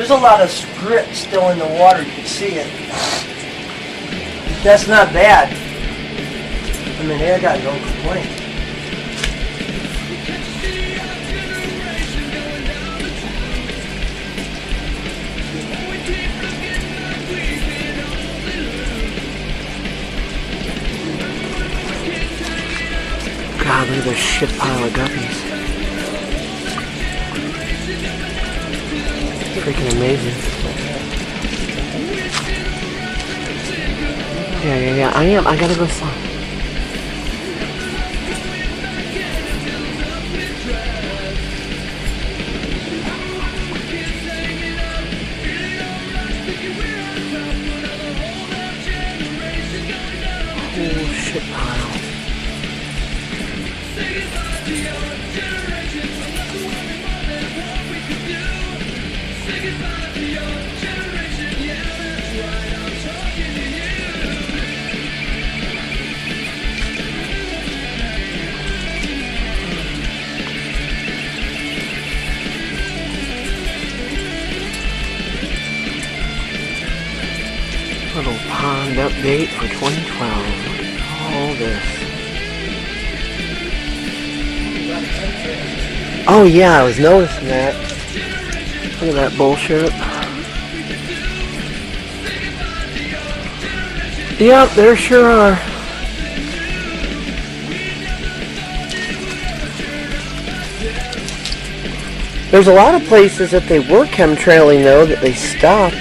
There's a lot of grit still in the water, you can see it. That's not bad. I mean, I got no complaints. God, look at this shit pile of guppies. Freaking amazing. Yeah. I gotta go slow. Oh, shit pile. Little pond update for 2012. All this. Oh yeah, I was noticing that. Look at that bullshit. Yep, there sure are. There's a lot of places that they were chemtrailing though that they stopped.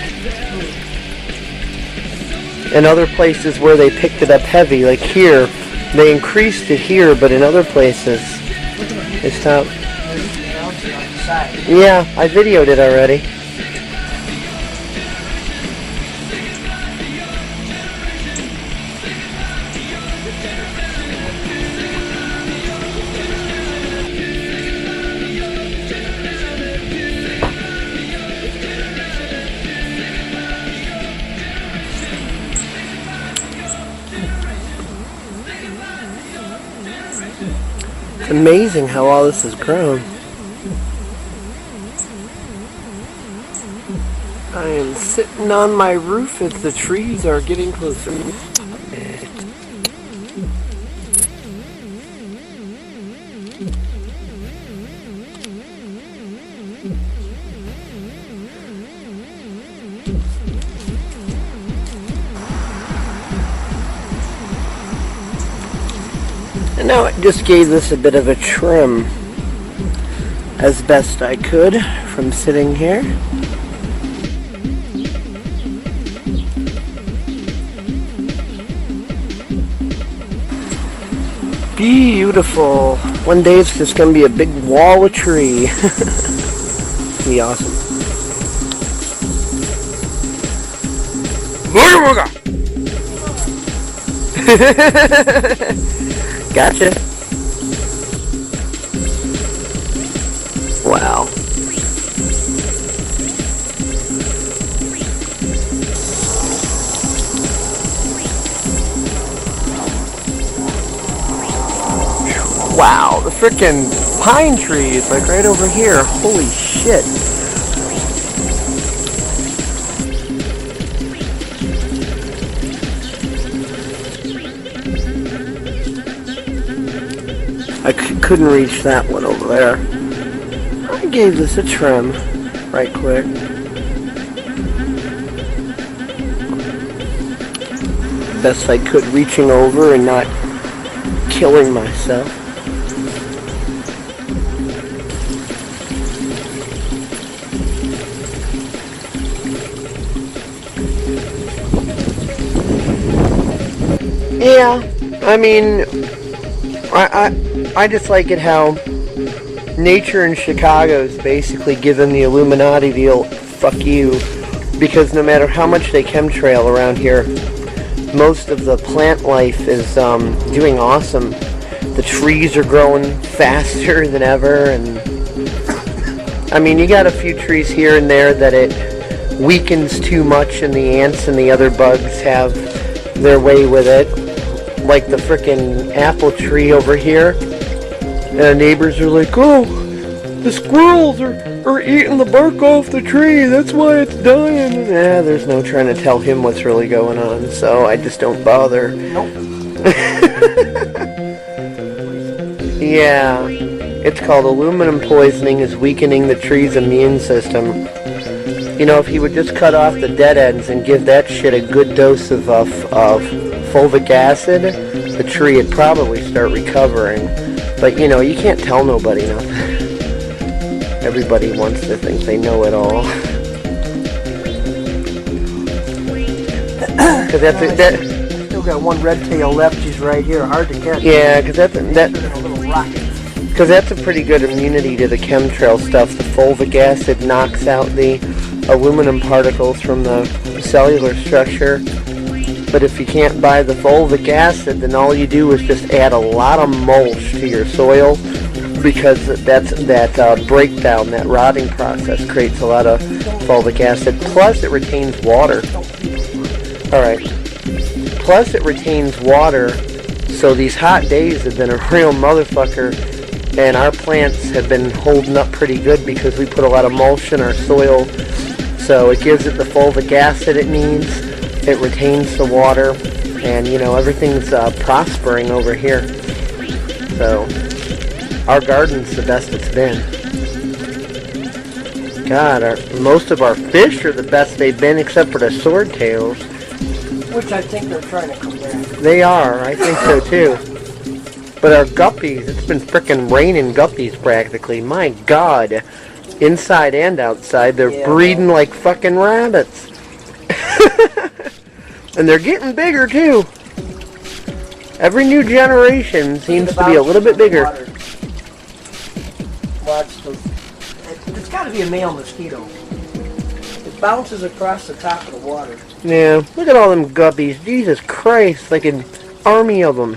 And other places where they picked it up heavy, like here, they increased it here, but in other places, they stopped. Yeah, I videoed it already. It's amazing how all this has grown. I am sitting on my roof as the trees are getting closer. And now I just gave this a bit of a trim as best I could from sitting here. Beautiful. One day it's just going to be a big wall of tree. It's going to be awesome. Gotcha. Wow. Wow, the frickin' pine tree is like right over here. Holy shit. I couldn't reach that one over there. I gave this a trim right quick. Best I could, reaching over and not killing myself. Yeah, I mean, I just like it how nature in Chicago is basically giving the Illuminati the old fuck you, because no matter how much they chemtrail around here, most of the plant life is doing awesome. The trees are growing faster than ever, and I mean, you got a few trees here and there that it weakens too much and the ants and the other bugs have their way with it. Like the frickin' apple tree over here. And the neighbors are like, oh, the squirrels are eating the bark off the tree. That's why it's dying. Yeah, there's no trying to tell him what's really going on, so I just don't bother. Nope. Yeah, it's called aluminum poisoning is weakening the tree's immune system. You know, if he would just cut off the dead ends and give that shit a good dose of fulvic acid, the tree would probably start recovering. But, you know, you can't tell nobody nothing. Everybody wants to think they know it all. Because I still got one red tail left. She's right here. Hard to catch. Yeah, because that's a pretty good immunity to the chemtrail stuff. The fulvic acid knocks out the aluminum particles from the cellular structure. But if you can't buy the fulvic acid, then all you do is just add a lot of mulch to your soil, because that breakdown, that rotting process creates a lot of fulvic acid. Plus it retains water. Alright. Plus it retains water, so these hot days have been a real motherfucker, and our plants have been holding up pretty good because we put a lot of mulch in our soil, so it gives it the fulvic acid it needs, it retains the water, and you know, everything's prospering over here. So our garden's the best it's been. God, most of our fish are the best they've been, except for the swordtails. Which I think they're trying to come back. They are, I think so too. But our guppies, it's been frickin' raining guppies practically. My God. Inside and outside, they're breeding like fucking rabbits. And they're getting bigger too. Every new generation seems to be a little bit bigger. Watch those. It's got to be a male mosquito. It bounces across the top of the water. Yeah, look at all them guppies. Jesus Christ, like an army of them.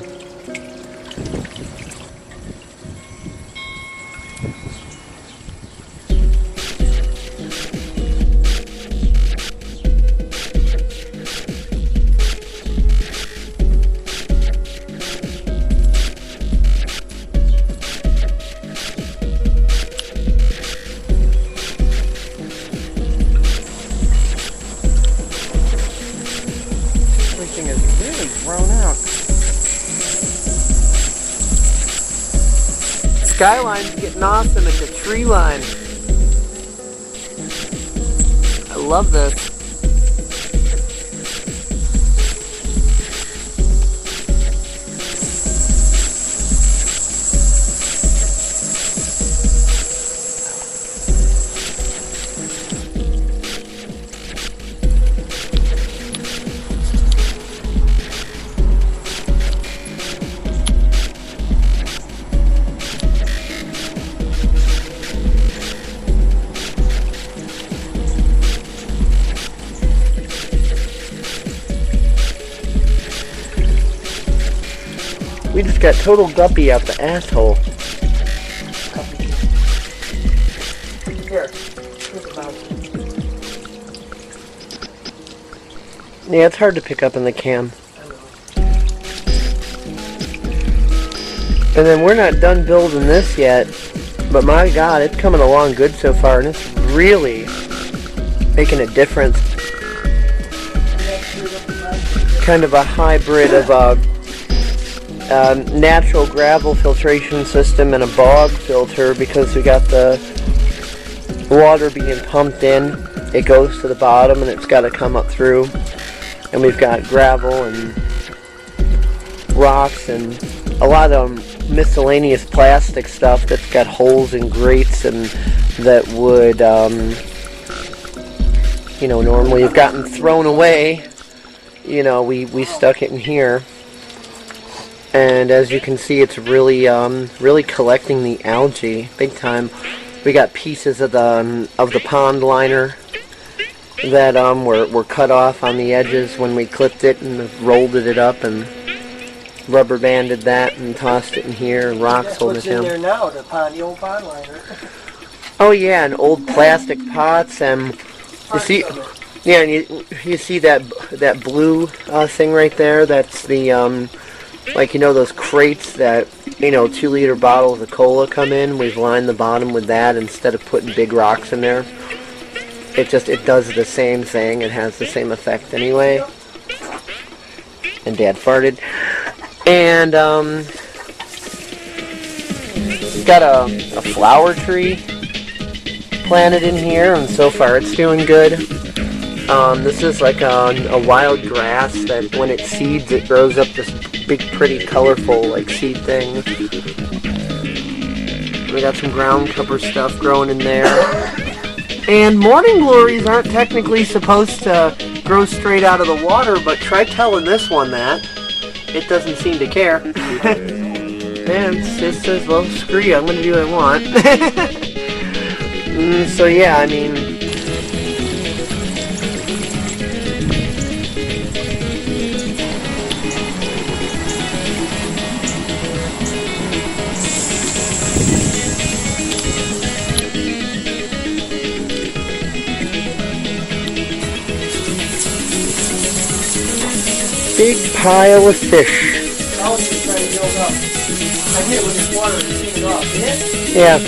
Skyline's getting awesome at the tree line. I love this. We just got total guppy out the asshole. Here, think about it. Yeah, it's hard to pick up in the cam. And then we're not done building this yet, but my God, it's coming along good so far, and it's really making a difference. Kind of a hybrid of natural gravel filtration system and a bog filter, because we got the water being pumped in, it goes to the bottom and it's got to come up through, and we've got gravel and rocks and a lot of miscellaneous plastic stuff that's got holes and grates and that would you know, normally have gotten thrown away. You know, we stuck it in here. And as you can see, it's really really collecting the algae big time. We got pieces of the pond liner that were cut off on the edges when we clipped it and rolled it up and rubber banded that and tossed it in here, and rocks holding it down. What's in there now? The old pond liner. Oh yeah, and old plastic pots, and you see, yeah, and you see that blue thing right there. That's the like, you know, those crates that you know, 2-liter bottles of cola come in. We've lined the bottom with that instead of putting big rocks in there. It does the same thing. It has the same effect anyway. And Dad farted. And got a flower tree planted in here, and so far it's doing good. This is like a wild grass that when it seeds, it grows up this big, pretty, colorful, like, seed thing. We got some ground cover stuff growing in there. And morning glories aren't technically supposed to grow straight out of the water, but try telling this one that. It doesn't seem to care. And it says, well, screw you, I'm going to do what I want. So yeah, I mean... Big pile of fish. Now it's just trying to build up. I hit it with this water and clean it off. Did it? Yeah.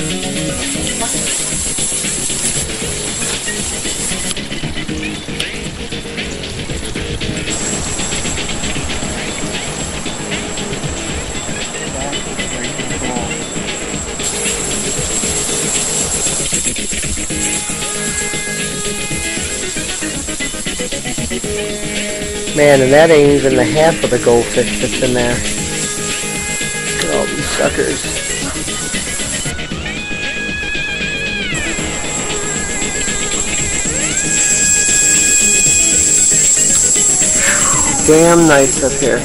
Man, and that ain't even the half of the goldfish that's in there. Look at all these suckers. Damn nice up here.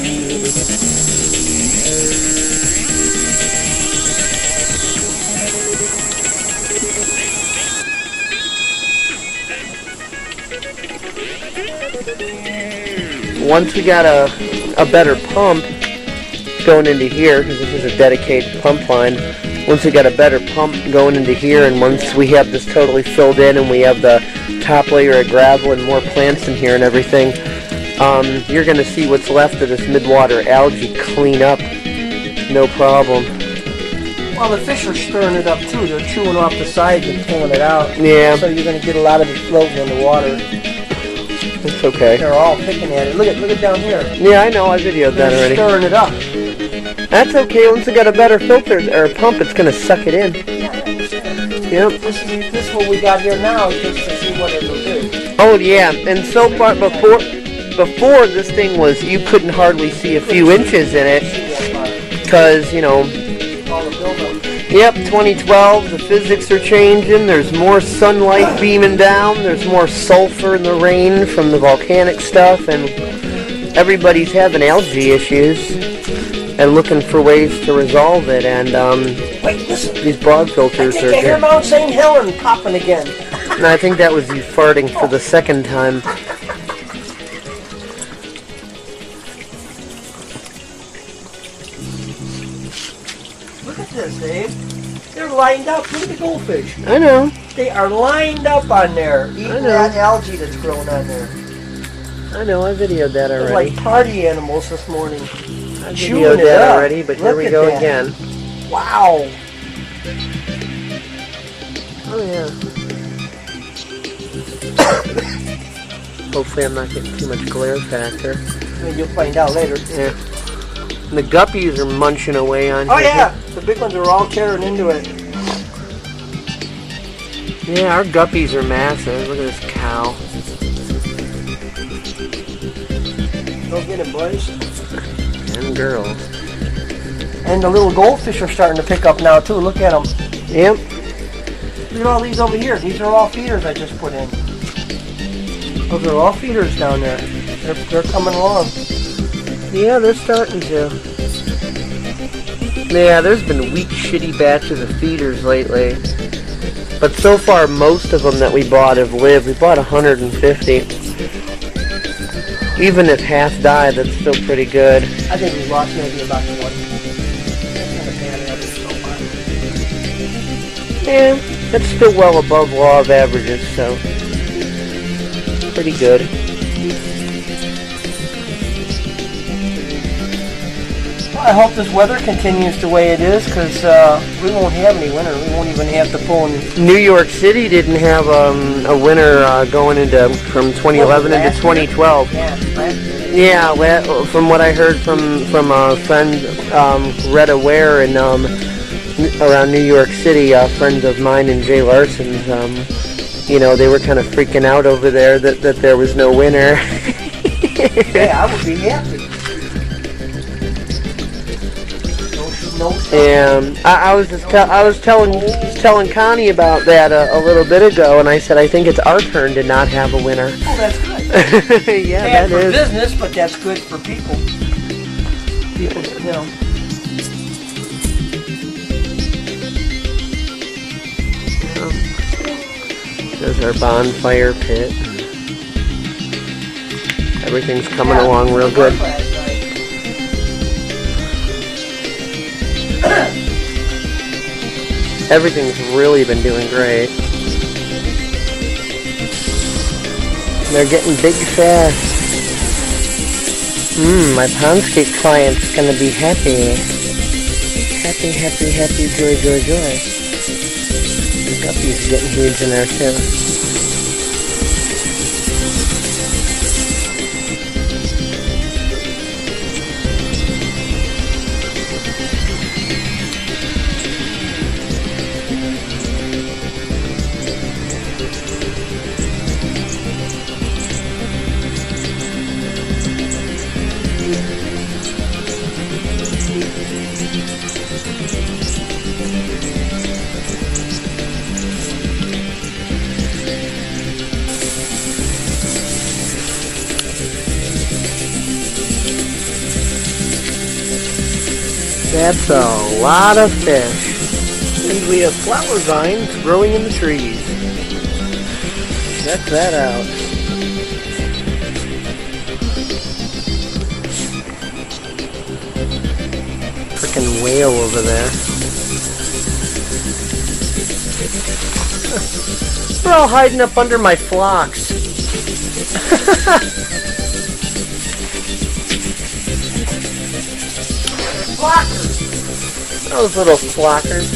Once we got a better pump going into here, because this is a dedicated pump line, once we got a better pump going into here, and once we have this totally filled in and we have the top layer of gravel and more plants in here and everything, you're going to see what's left of this midwater algae clean up, no problem. Well, the fish are stirring it up too. They're chewing off the sides and pulling it out. Yeah. So you're going to get a lot of it floating in the water. It's okay. They're all picking at it. Look at down here. Yeah, I know. I videoed that already. They're stirring it up. That's okay. Once we got a better filter or pump, it's going to suck it in. Yeah, I understand. Yep. This is what we got here now, just to see what it'll do. Oh yeah, and so far before this thing was, you couldn't hardly see a few inches in it, because, you know, All the buildup. yep, 2012, the physics are changing, there's more sunlight beaming down, there's more sulfur in the rain from the volcanic stuff, and everybody's having algae issues and looking for ways to resolve it, and Wait, listen. these bog filters I are hear good. Mount St. Helen popping again. And I think that was you farting for the second time. Look at this, Dave. They're lined up. Look at the goldfish. I know. They are lined up on there, eating know. that algae that's growing on there. I know, I videoed that They're already. like party animals this morning. I chewing videoed it that up. already, but here Look we at go that. again. Wow. Oh yeah. Hopefully I'm not getting too much glare factor. I mean, you'll find out later. Yeah. And the guppies are munching away on Oh here. yeah, the big ones are all tearing into it. Yeah, our guppies are massive. Look at this cow. Go get it, boys. And girls. And the little goldfish are starting to pick up now too. Look at them. Yep. Look at all these over here. These are all feeders I just put in. Those are all feeders down there. They're coming along. Yeah, they're starting to. Yeah, there's been weak, shitty batches of feeders lately. But so far, most of them that we bought have lived. We bought 150. Even if half die, that's still pretty good. I think we lost maybe about 20. That's not a bad average so far. Yeah, that's still well above law of averages, so pretty good. I hope this weather continues the way it is, because we won't have any winter. We won't even have to pull in. New York City didn't have a winter going into from 2011 into 2012. Yeah, Yeah, from what I heard from a friend, Retta Ware, and around New York City, a friend of mine and Jay Larson's, you know, they were kind of freaking out over there that there was no winter. Yeah, I would be happy. And I was telling Connie about that a little bit ago, and I said I think it's our turn to not have a winner. Oh, that's good. Yeah, bad that for is business, but that's good for people. People, you know. There's our bonfire pit. Everything's coming along real good. Everything's really been doing great. They're getting big fast. My Pondscape client's gonna be happy. Happy, happy, happy, joy, joy, joy. The Guppies are getting huge in there too. That's a lot of fish. And we have flower vines growing in the trees. Check that out. Frickin' whale over there. They're all hiding up under my flocks. Flockers. Those little flockers.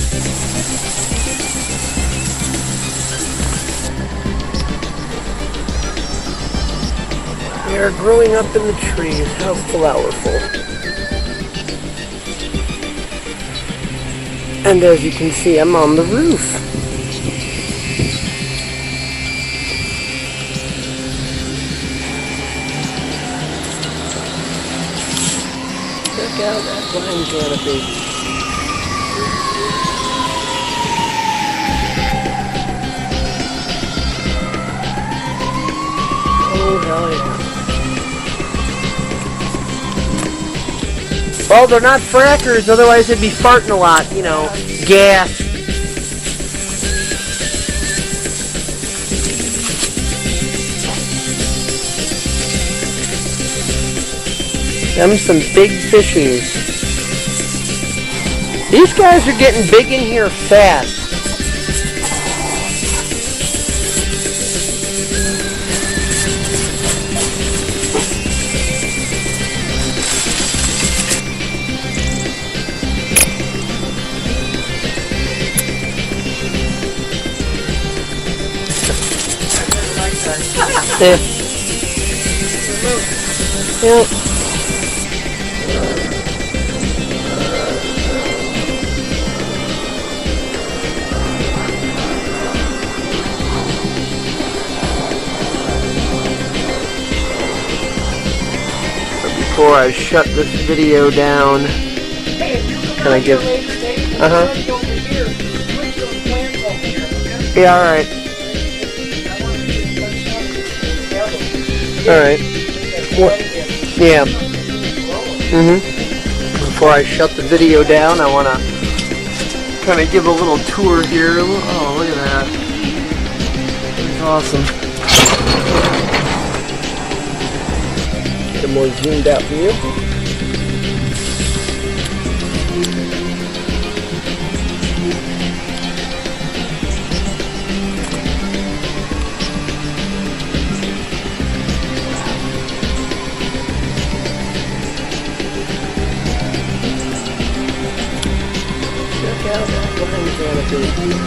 They are growing up in the trees. How flowerful. And as you can see, I'm on the roof. Check out that vine canopy. Oh, hell yeah. Well, they're not frackers, otherwise they'd be farting a lot, you know, gas. Them some big fishies. These guys are getting big in here fast. Yeah. Yep. Before I shut this video down, can I give? Yeah, all right. All right. What? Yeah. Before I shut the video down, I want to kind of give a little tour here. Oh, look at that. That's awesome. Get a more zoomed out view. YouTube.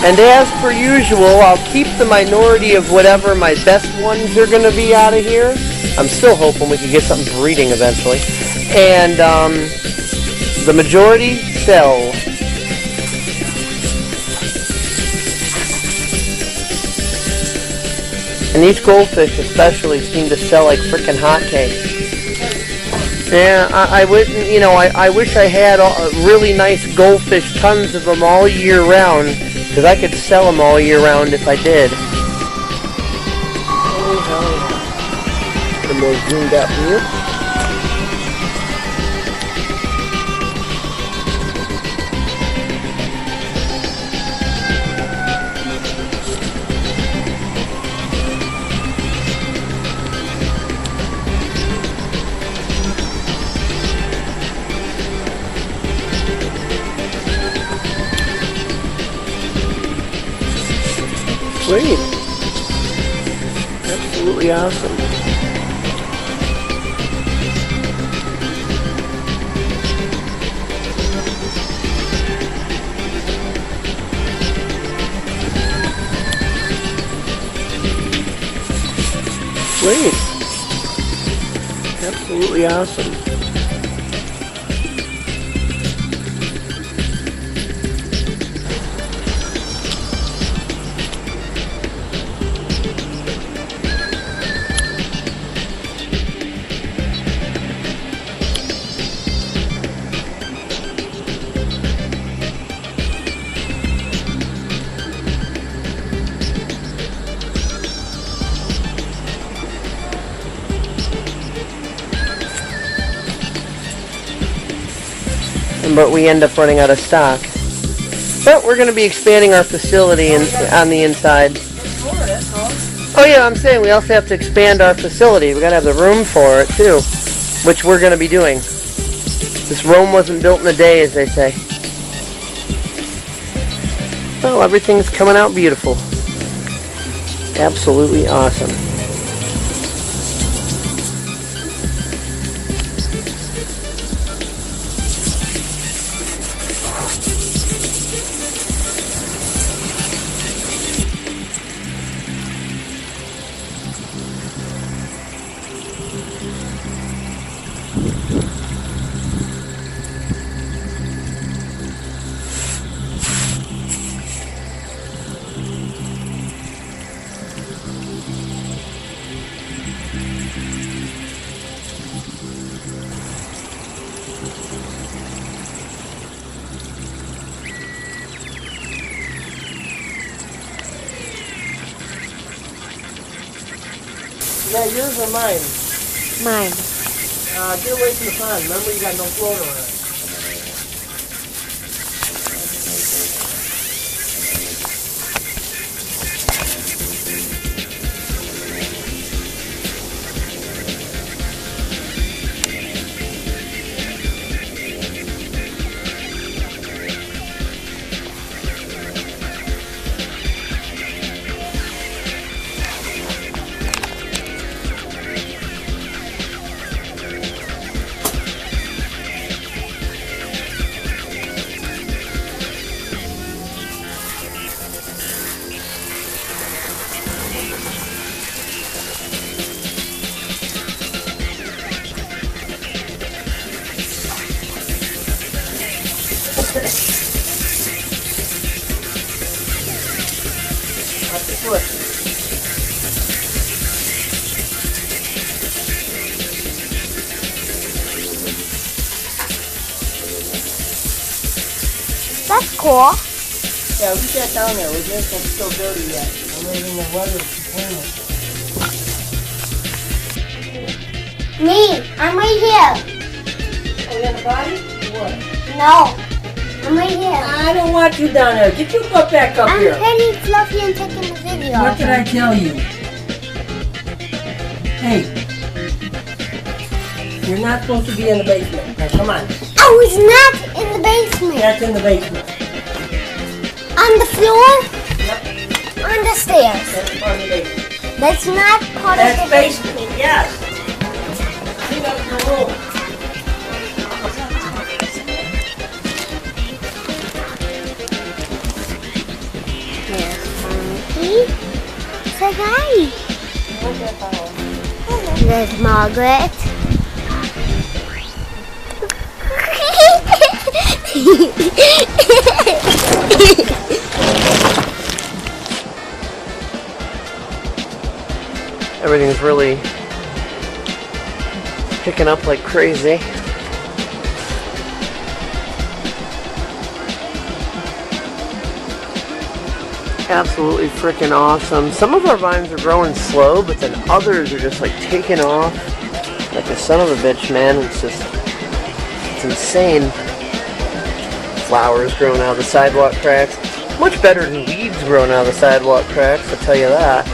And as per usual, I'll keep the minority of whatever my best ones are going to be out of here. I'm still hoping we can get something breeding eventually. And the majority sell. And these goldfish especially seem to sell like frickin' hotcakes. Yeah, I wouldn't, you know, I wish I had really nice goldfish, tons of them all year round, because I could sell them all year round if I did. Oh, hell yeah. The more zoomed out view. Sweet. Absolutely awesome. Sweet. Absolutely awesome. But we end up running out of stock. But we're going to be expanding our facility on the inside. Oh yeah, I'm saying we also have to expand our facility. We got to have the room for it too, which we're going to be doing. This Rome wasn't built in a day, as they say. Well, everything's coming out beautiful. Absolutely awesome. Yeah, yours or mine? Mine. Get away from the pond. Remember, you got no floater on it. That's cool. Yeah, leave that down there. We're just still dirty yet. I'm leaving the weather complaining. Me, I'm right here. Oh, you have a body? What? No, I'm right here. I don't want you down there. Get your butt back up here. I'm petting Fluffy and taking the video. What did I tell you? Hey, you're not supposed to be in the basement. Now, come on. I was not in the basement. That's in the basement. On the floor? Yep. On the stairs. That's part of the basement. That's not part That's of the basement. basement, yes. Clean up your room. Say hi. There's Margaret. Everything's really picking up like crazy. Absolutely freaking awesome. Some of our vines are growing slow, but then others are just like taking off like a son of a bitch, man. It's insane. Flowers growing out of the sidewalk cracks. Much better than weeds growing out of the sidewalk cracks, I'll tell you that.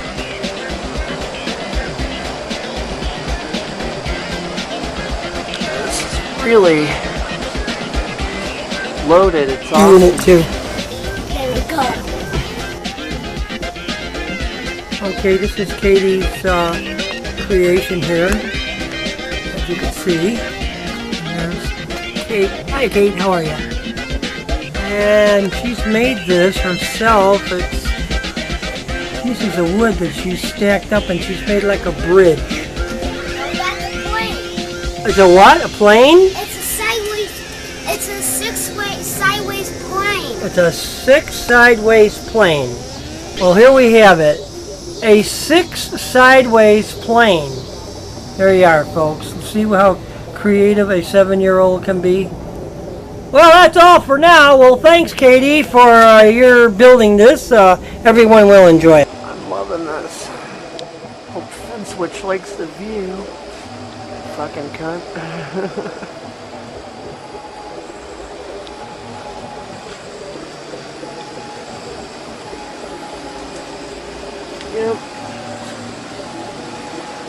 This is really loaded. It's awesome. Doing it too. There we go. Okay, this is Katie's creation here, as you can see. There's Kate. Hi Kate, how are you? And she's made this herself. It's pieces of wood that she's stacked up and she's made like a bridge. Oh, that's a plane. It's a what? A plane? It's a sideways. It's a six-way sideways plane. It's a 6 sideways plane. Well, here we have it. A 6 sideways plane. There you are, folks. See how creative a 7-year-old can be? Well, that's all for now. Well, thanks, Katie, for your building this. Everyone will enjoy it. I'm loving this. Hope Fence Witch likes the view. Fucking cunt. Yep.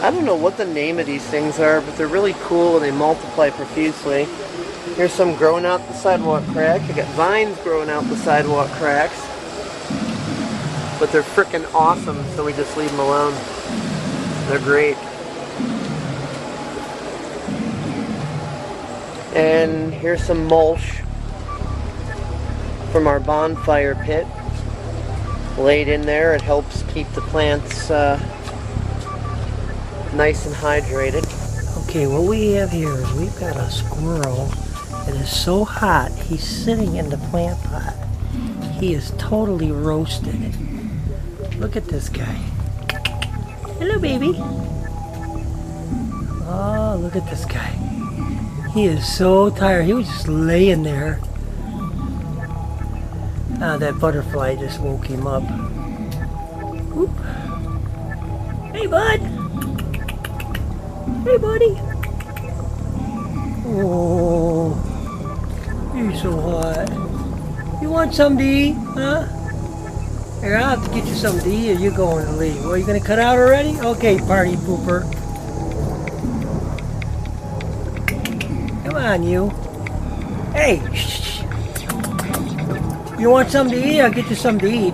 I don't know what the name of these things are, but they're really cool and they multiply profusely. Here's some growing out the sidewalk crack. I got vines growing out the sidewalk cracks. But they're freaking awesome, so we just leave them alone. They're great. And here's some mulch from our bonfire pit. Laid in there, it helps keep the plants nice and hydrated. Okay, what we have here is we've got a squirrel that is so hot, he's sitting in the plant pot. He is totally roasted. Look at this guy. Hello, baby. Oh, look at this guy. He is so tired. He was just laying there. That butterfly just woke him up. Whoop. Hey, bud. Hey, buddy. Oh, you're so hot. You want something to eat, huh? Here, I'll have to get you something to eat or you're going to leave. Well, you going to cut out already? Okay, party pooper. Come on, you. Hey, shh. You want something to eat? I'll get you something to eat.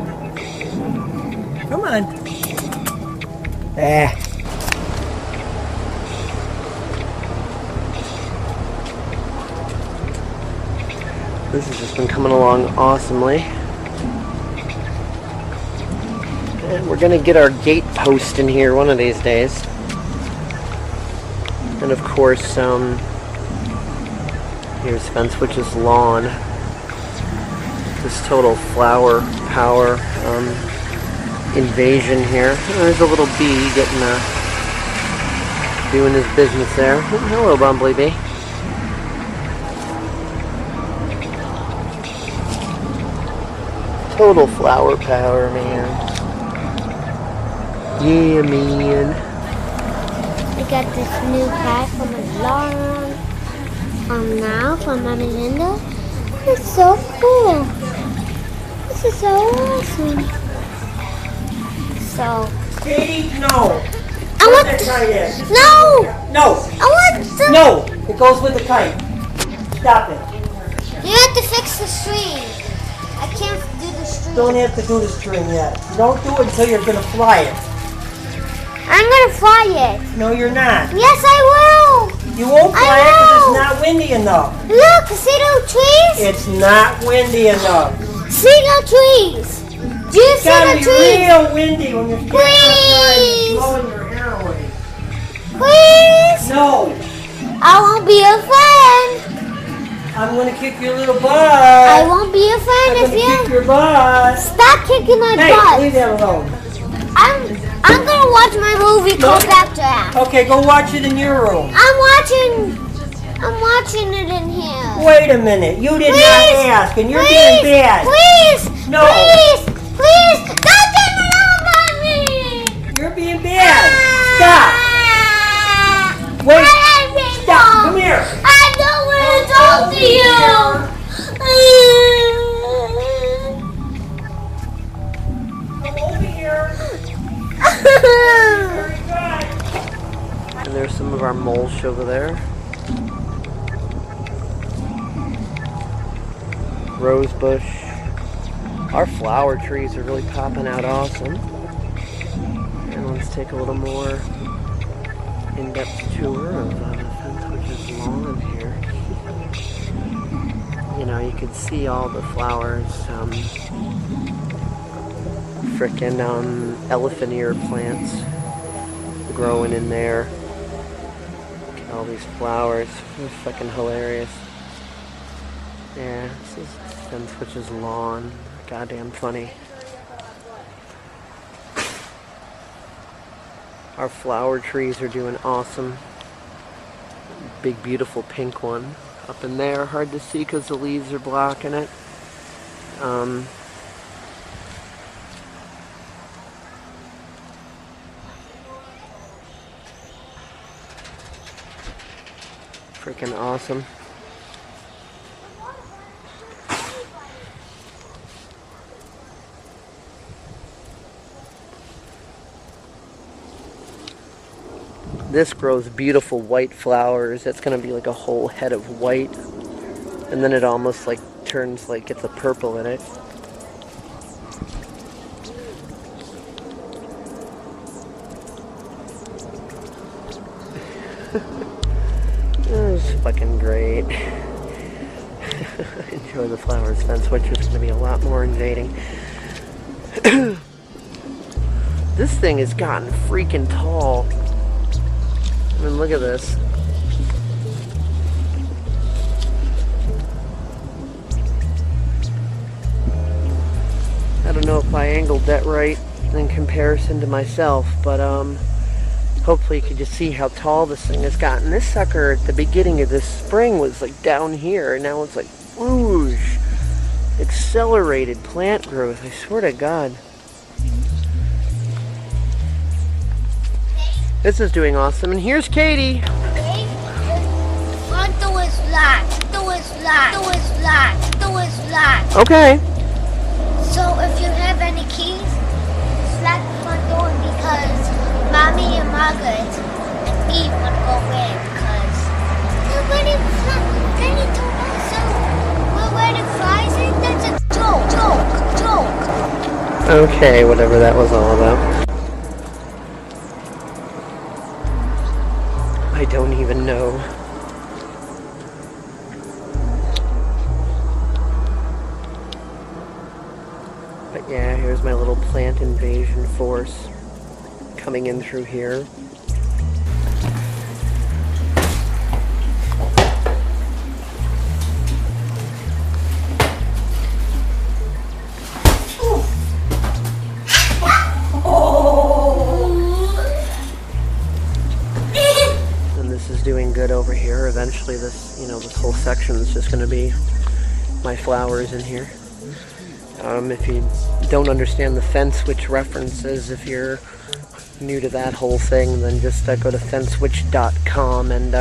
Come on. Ah. This has just been coming along awesomely. And we're gonna get our gate post in here one of these days. And of course, here's Fence Witch's lawn. This total flower power invasion here. There's a little bee getting doing his business there. Hello, Bumblebee. Total flower power, man. Yeah, man. We got this new bag from a long now from Mommy Linda. It's so cool. This is so awesome. So Katie, no. I want That kite in. no. No. I want the No. It goes with the kite. Stop it. You have to fix the string. I can't do the string. Don't have to do the string yet. Don't do it until you're gonna fly it. I'm gonna fly it. No, you're not. Yes, I will. You won't fly I it because will. it's not windy enough. Look, see those trees? It's not windy enough. See those trees? Do you It's see gotta the be trees? real windy when you're standing outside and blowing your hair away. Please? No, I won't be a friend. I'm gonna kick your little butt. I won't be a friend I'm if gonna kick you your butt. stop kicking my Hey, butt. leave that alone. I'm gonna watch my movie called Bankster. Okay, go watch it in your room. I'm watching it in here. Wait a minute, you did Please, not ask, and you're being bad. Please! No. Please! Don't take it off on me! You're being bad. Stop. Wait. Stop. Come here. I don't want to talk to you! Come over here. Very good. And there's some of our mulch over there. Rose bush. Our flower trees are really popping out awesome. And let's take a little more in-depth tour of the fence, which is lawn here. You know, you can see all the flowers. Frickin' elephant ear plants growing in there. Look at all these flowers. They're fucking hilarious. Yeah, this is fence, which is lawn. Goddamn funny. Our flower trees are doing awesome. Big beautiful pink one up in there. Hard to see because the leaves are blocking it. Freaking awesome. This grows beautiful white flowers. That's going to be like a whole head of white. And then it almost like turns like gets a purple in it. It's fucking great. Enjoy the flowers fence, which is going to be a lot more invading. This thing has gotten freaking tall. I mean, look at this. I don't know if I angled that right in comparison to myself, but hopefully you can just see how tall this thing has gotten. This sucker at the beginning of this spring was like down here, and now it's like whoosh, accelerated plant growth. I swear to God. This is doing awesome, and here's Katie. Front door is locked. Door is locked. Door is locked. Door is locked. Okay. So if you have any keys, lock the front door because Mommy and Margaret and me want to go in because nobody told us so. We're ready fries it. That's a joke. Okay, whatever that was all about. I don't even know. But yeah, here's my little plant invasion force coming in through here. Doing good over here. Eventually this, this whole section is just going to be my flowers in here. If you don't understand the fence switch references, if you're new to that whole thing, then just go to fenceswitch.com and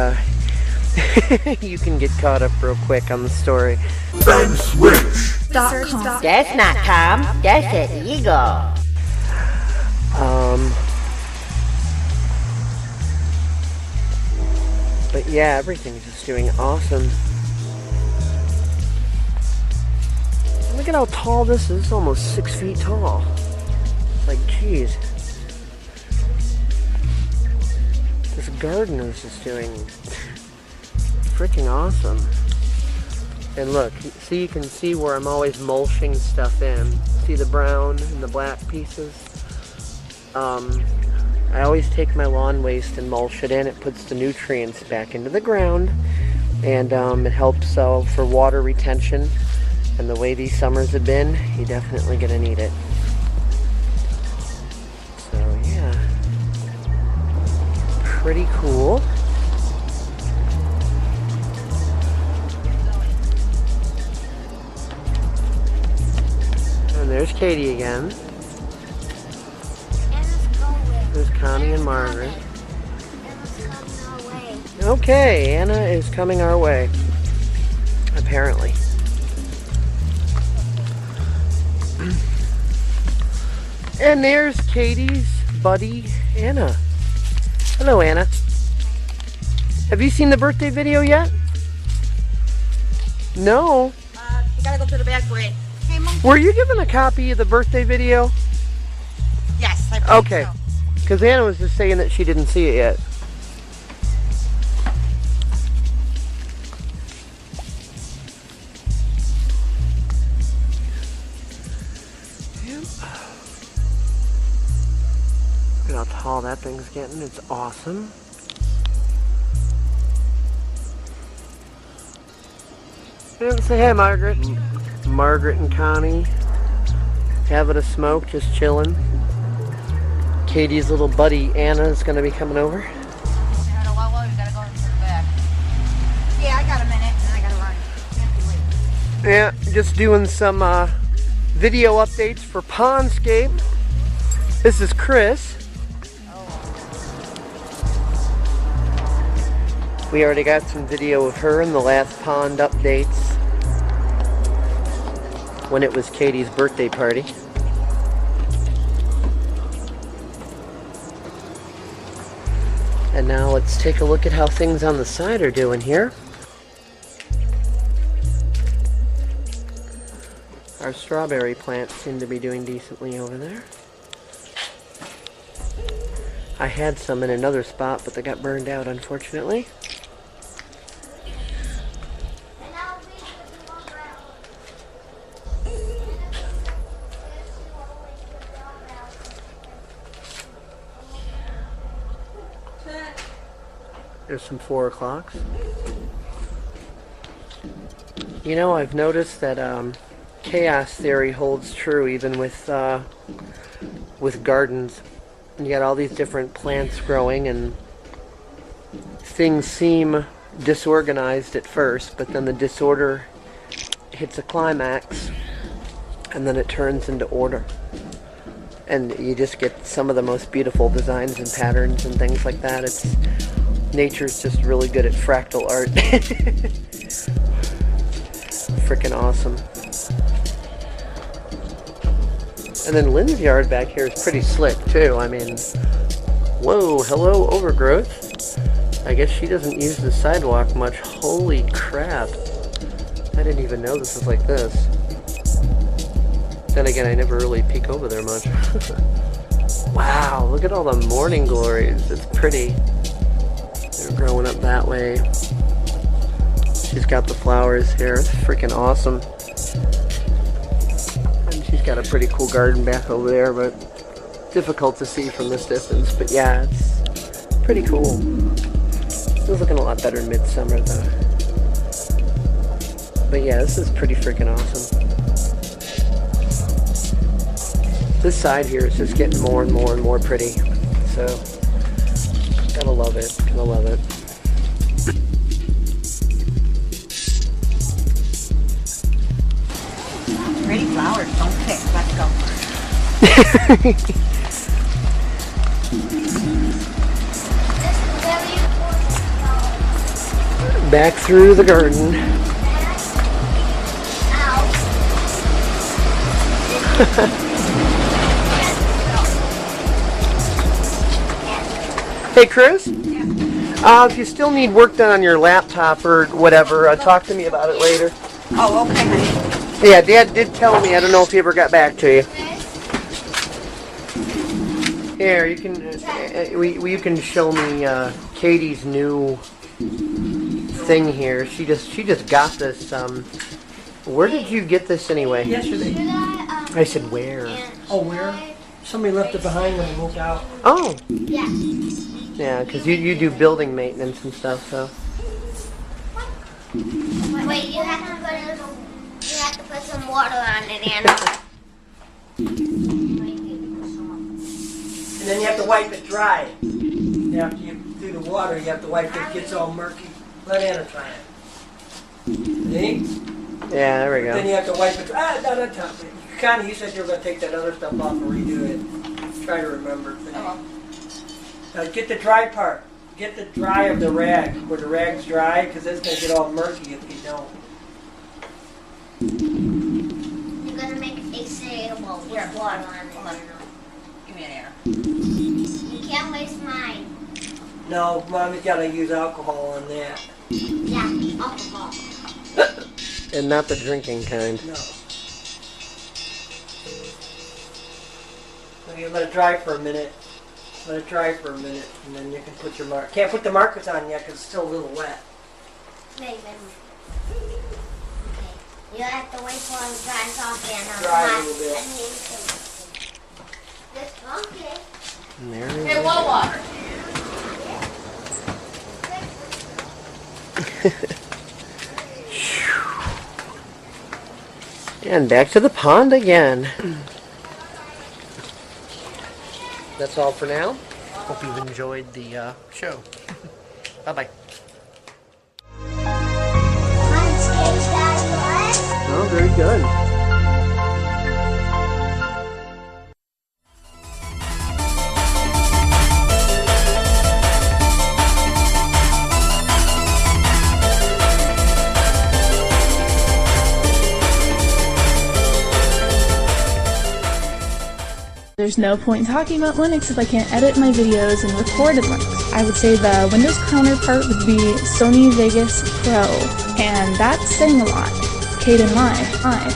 you can get caught up real quick on the story. Fenceswitch.com. That's not Tom, that's an eagle. But yeah, everything's just doing awesome. Look at how tall this is. It's almost 6 feet tall. Like, jeez. This garden is just doing freaking awesome. And look, see, you can see where I'm always mulching stuff in. See the brown and the black pieces? I always take my lawn waste and mulch it in. It puts the nutrients back into the ground, and it helps for water retention. And the way these summers have been, you're definitely gonna need it. So yeah, pretty cool. And there's Katie again. There's Connie and Margaret. Anna's coming our way. Okay, Anna is coming our way. Apparently. And there's Katie's buddy, Anna. Hello, Anna. Have you seen the birthday video yet? No. You gotta go to the back way. Hey, Mom. Were you given a copy of the birthday video? Yes, I believe Okay. so. Because Anna was just saying that she didn't see it yet. Look at how tall that thing's getting. It's awesome. And say hi, Margaret. Margaret and Connie having a smoke, just chilling. Katie's little buddy Anna is going to be coming over. You gotta go to the back. Yeah, I got a minute and I gotta run. Can't be late. Yeah, just doing some video updates for Pondscape. This is Chris. We already got some video of her in the last pond updates when it was Katie's birthday party. And now let's take a look at how things on the side are doing here. Our strawberry plants seem to be doing decently over there. I had some in another spot, but they got burned out, unfortunately. There's some 4 o'clocks. You know, I've noticed that chaos theory holds true even with gardens. You got all these different plants growing and things seem disorganized at first, but then the disorder hits a climax and then it turns into order. And you just get some of the most beautiful designs and patterns and things like that. Nature's just really good at fractal art. Freaking awesome. And then Lynn's yard back here is pretty slick too. I mean, whoa, hello overgrowth. I guess she doesn't use the sidewalk much. Holy crap. I didn't even know this was like this. Then again, I never really peek over there much. Wow, look at all the morning glories. It's pretty. They're growing up that way. She's got the flowers here. It's freaking awesome. And she's got a pretty cool garden back over there, but difficult to see from this distance. But yeah, it's pretty cool. It was looking a lot better in midsummer though. But yeah, this is pretty freaking awesome. This side here is just getting more and more and more pretty. So, gotta love it. Gotta love it. Pretty flowers, don't pick. Let's go. Back through the garden. Hey Chris? Yeah. If you still need work done on your laptop or whatever, talk to me about it later. Oh, okay, honey. Yeah, Dad did tell me. I don't know if he ever got back to you. Here, you can you can show me Katie's new thing here. She just got this. Where did you get this anyway? Yesterday. Should I I said where? Oh, where? Somebody left it behind when they moved out. Oh. Yeah. Yeah, because you do building maintenance and stuff, so. Wait, you have to put some water on it, Anna. And then you have to wipe it dry. After you do the water, you have to wipe it. It gets all murky. Let Anna try it. See? Yeah, there we Then go. you have to wipe it dry. Down on top. Connie, you said you were going to take that other stuff off and redo it. Try to remember things. Get the dry part. Get the dry of the rag, where the rag's dry, because it's going to get all murky if you don't. You're going to make a cereal with water on it. Give me an air. You can't waste mine. No, Mommy's got to use alcohol on that. Yeah, alcohol. And not the drinking kind. No. So you let it dry for a minute. Let it dry for a minute, and then you can put your mark. Can't put the markers on yet because it's still a little wet. Wait. Okay. You have to wait for it dries off and Dry a little bit. Okay. And there it Hey, is. low water. And back to the pond again. That's all for now. Hope you've enjoyed the show. Bye-bye. Oh, very good. There's no point in talking about Linux if I can't edit my videos in recorded Linux. I would say the Windows counterpart would be Sony Vegas Pro, and that's saying a lot. Caden Live, I.